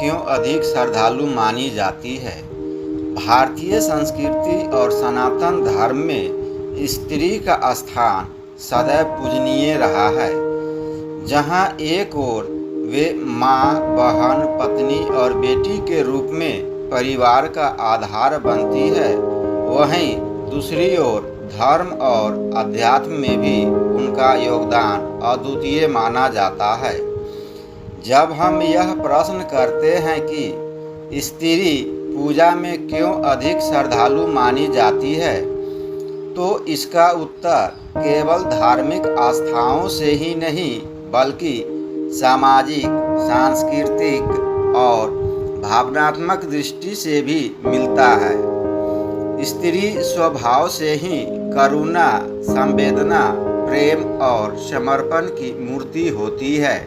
क्यों अधिक श्रद्धालु मानी जाती है। भारतीय संस्कृति और सनातन धर्म में स्त्री का स्थान सदैव पूजनीय रहा है। जहां एक ओर वे माँ, बहन, पत्नी और बेटी के रूप में परिवार का आधार बनती है, वहीं दूसरी ओर धर्म और अध्यात्म में भी उनका योगदान अद्वितीय माना जाता है। जब हम यह प्रश्न करते हैं कि स्त्री पूजा में क्यों अधिक श्रद्धालु मानी जाती है, तो इसका उत्तर केवल धार्मिक आस्थाओं से ही नहीं बल्कि सामाजिक, सांस्कृतिक और भावनात्मक दृष्टि से भी मिलता है। स्त्री स्वभाव से ही करुणा, संवेदना, प्रेम और समर्पण की मूर्ति होती है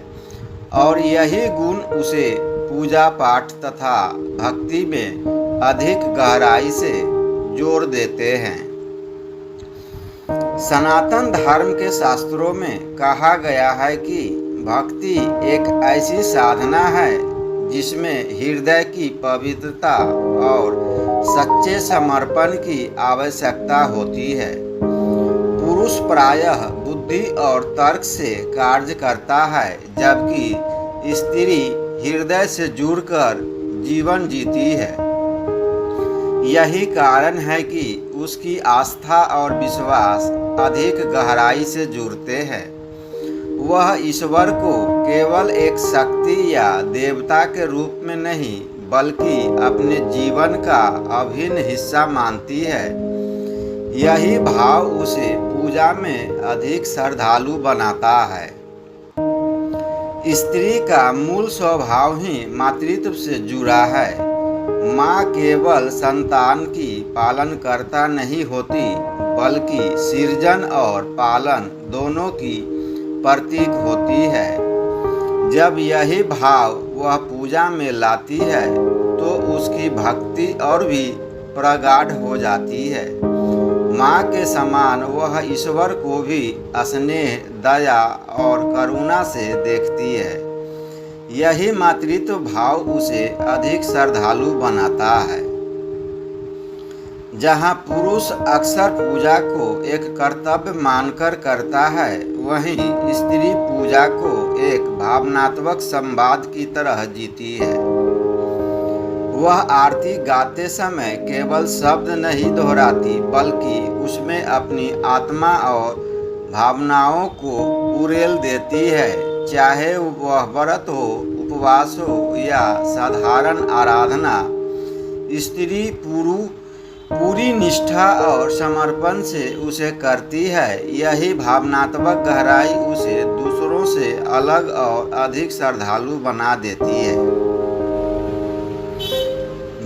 और यही गुण उसे पूजा पाठ तथा भक्ति में अधिक गहराई से जोड़ देते हैं। सनातन धर्म के शास्त्रों में कहा गया है कि भक्ति एक ऐसी साधना है जिसमें हृदय की पवित्रता और सच्चे समर्पण की आवश्यकता होती है। पुरुष प्रायः बुद्धि और तर्क से कार्य करता है, जबकि स्त्री हृदय से जुड़कर जीवन जीती है। यही कारण है कि उसकी आस्था और विश्वास अधिक गहराई से जुड़ते हैं। वह ईश्वर को केवल एक शक्ति या देवता के रूप में नहीं बल्कि अपने जीवन का अभिन्न हिस्सा मानती है। यही भाव उसे पूजा में अधिक श्रद्धालु बनाता है। स्त्री का मूल स्वभाव ही मातृत्व से जुड़ा है। माँ केवल संतान की पालनकर्ता नहीं होती बल्कि सृजन और पालन दोनों की प्रतीक होती है। जब यही भाव वह पूजा में लाती है तो उसकी भक्ति और भी प्रगाढ़ हो जाती है। माँ के समान वह ईश्वर को भी स्नेह, दया और करुणा से देखती है। यही मातृत्व भाव उसे अधिक श्रद्धालु बनाता है। जहाँ पुरुष अक्सर पूजा को एक कर्तव्य मानकर करता है, वहीं स्त्री पूजा को एक भावनात्मक संवाद की तरह जीती है। वह आरती गाते समय केवल शब्द नहीं दोहराती बल्कि उसमें अपनी आत्मा और भावनाओं को उड़ेल देती है। चाहे वह व्रत हो, उपवास हो या साधारण आराधना, स्त्री पूरी निष्ठा और समर्पण से उसे करती है। यही भावनात्मक गहराई उसे दूसरों से अलग और अधिक श्रद्धालु बना देती है।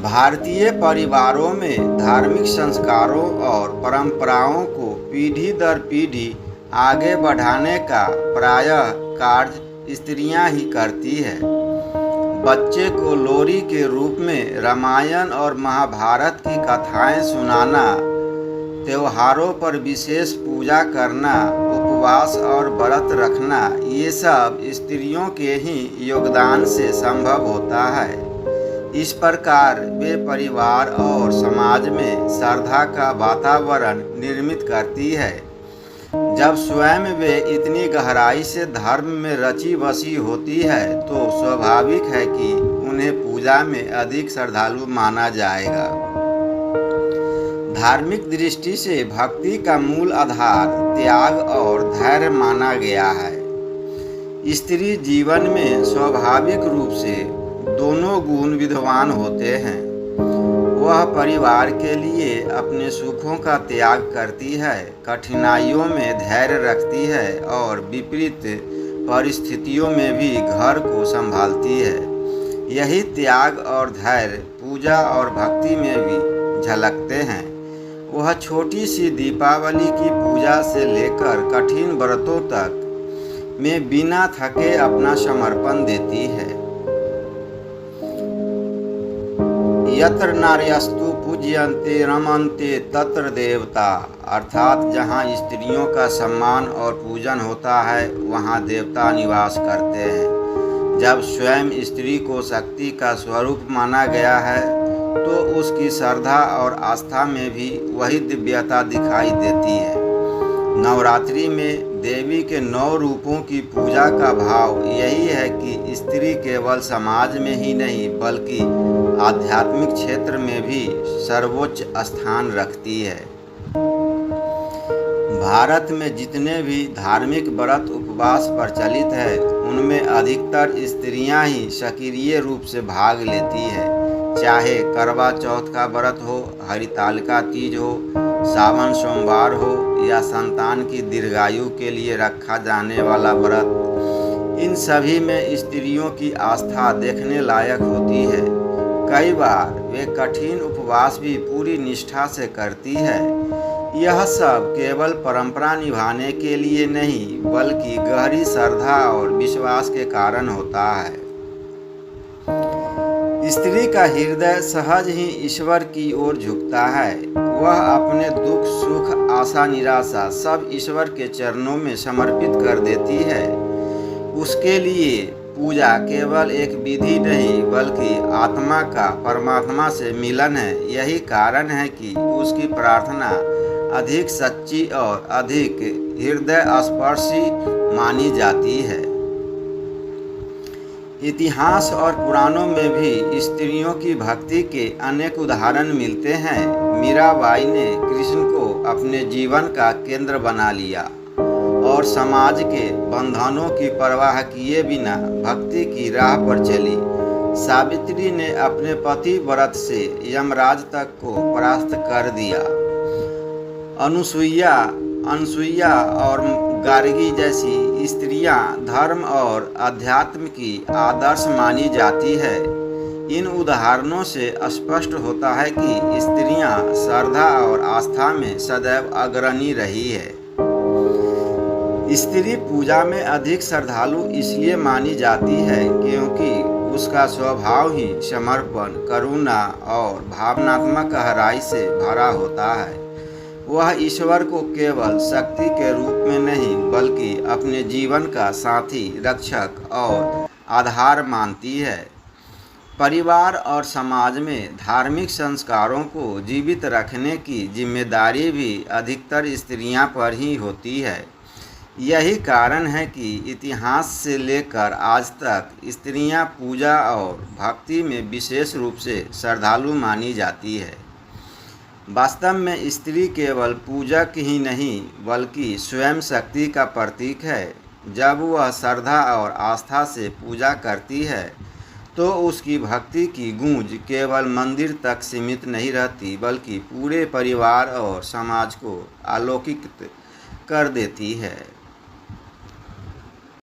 भारतीय परिवारों में धार्मिक संस्कारों और परंपराओं को पीढ़ी दर पीढ़ी आगे बढ़ाने का प्रायः कार्य स्त्रियां ही करती है। बच्चे को लोरी के रूप में रामायण और महाभारत की कथाएं सुनाना, त्योहारों पर विशेष पूजा करना, उपवास और व्रत रखना, ये सब स्त्रियों के ही योगदान से संभव होता है। इस प्रकार वे परिवार और समाज में श्रद्धा का वातावरण निर्मित करती है। जब स्वयं वे इतनी गहराई से धर्म में रची बसी होती है तो स्वाभाविक है कि उन्हें पूजा में अधिक श्रद्धालु माना जाएगा। धार्मिक दृष्टि से भक्ति का मूल आधार त्याग और धैर्य माना गया है। स्त्री जीवन में स्वाभाविक रूप से दोनों गुण विद्यमान होते हैं। वह परिवार के लिए अपने सुखों का त्याग करती है, कठिनाइयों में धैर्य रखती है और विपरीत परिस्थितियों में भी घर को संभालती है। यही त्याग और धैर्य पूजा और भक्ति में भी झलकते हैं। वह छोटी सी दीपावली की पूजा से लेकर कठिन व्रतों तक में बिना थके अपना समर्पण देती है। यत्र नार्यस्तु पूज्यन्ते रमन्ते तत्र देवता, अर्थात जहाँ स्त्रियों का सम्मान और पूजन होता है वहाँ देवता निवास करते हैं। जब स्वयं स्त्री को शक्ति का स्वरूप माना गया है तो उसकी श्रद्धा और आस्था में भी वही दिव्यता दिखाई देती है। नवरात्रि में देवी के 9 रूपों की पूजा का भाव यही है कि स्त्री केवल समाज में ही नहीं बल्कि आध्यात्मिक क्षेत्र में भी सर्वोच्च स्थान रखती है। भारत में जितने भी धार्मिक व्रत उपवास प्रचलित है उनमें अधिकतर स्त्रियां ही सक्रिय रूप से भाग लेती है। चाहे करवा चौथ का व्रत हो, हरितालिका तीज हो, सावन सोमवार हो या संतान की दीर्घायु के लिए रखा जाने वाला व्रत, इन सभी में स्त्रियों की आस्था देखने लायक होती है। कई बार वे कठिन उपवास भी पूरी निष्ठा से करती है। यह सब केवल परंपरा निभाने के लिए नहीं बल्कि गहरी श्रद्धा और विश्वास के कारण होता है। स्त्री का हृदय सहज ही ईश्वर की ओर झुकता है। वह अपने दुख सुख आशा निराशा सब ईश्वर के चरणों में समर्पित कर देती है। उसके लिए पूजा केवल एक विधि नहीं बल्कि आत्मा का परमात्मा से मिलन है। यही कारण है कि उसकी प्रार्थना अधिक सच्ची और अधिक हृदय स्पर्शी मानी जाती है। इतिहास और पुराणों में भी स्त्रियों की भक्ति के अनेक उदाहरण मिलते हैं। मीराबाई ने कृष्ण को अपने जीवन का केंद्र बना लिया और समाज के बंधनों की परवाह किए बिना भक्ति की राह पर चली। सावित्री ने अपने पति व्रत से यमराज तक को परास्त कर दिया। अनसुईया और गार्गी जैसी स्त्रियां धर्म और अध्यात्म की आदर्श मानी जाती है। इन उदाहरणों से स्पष्ट होता है कि स्त्रियां श्रद्धा और आस्था में सदैव अग्रणी रही है। स्त्री पूजा में अधिक श्रद्धालु इसलिए मानी जाती है क्योंकि उसका स्वभाव ही समर्पण, करुणा और भावनात्मक गहराई से भरा होता है। वह ईश्वर को केवल शक्ति के रूप में नहीं बल्कि अपने जीवन का साथी, रक्षक और आधार मानती है। परिवार और समाज में धार्मिक संस्कारों को जीवित रखने की जिम्मेदारी भी अधिकतर स्त्रियां पर ही होती है। यही कारण है कि इतिहास से लेकर आज तक स्त्रियां पूजा और भक्ति में विशेष रूप से श्रद्धालु मानी जाती है। वास्तव में स्त्री केवल पूजक ही नहीं बल्कि स्वयं शक्ति का प्रतीक है। जब वह श्रद्धा और आस्था से पूजा करती है तो उसकी भक्ति की गूंज केवल मंदिर तक सीमित नहीं रहती बल्कि पूरे परिवार और समाज को आलोकित कर देती है।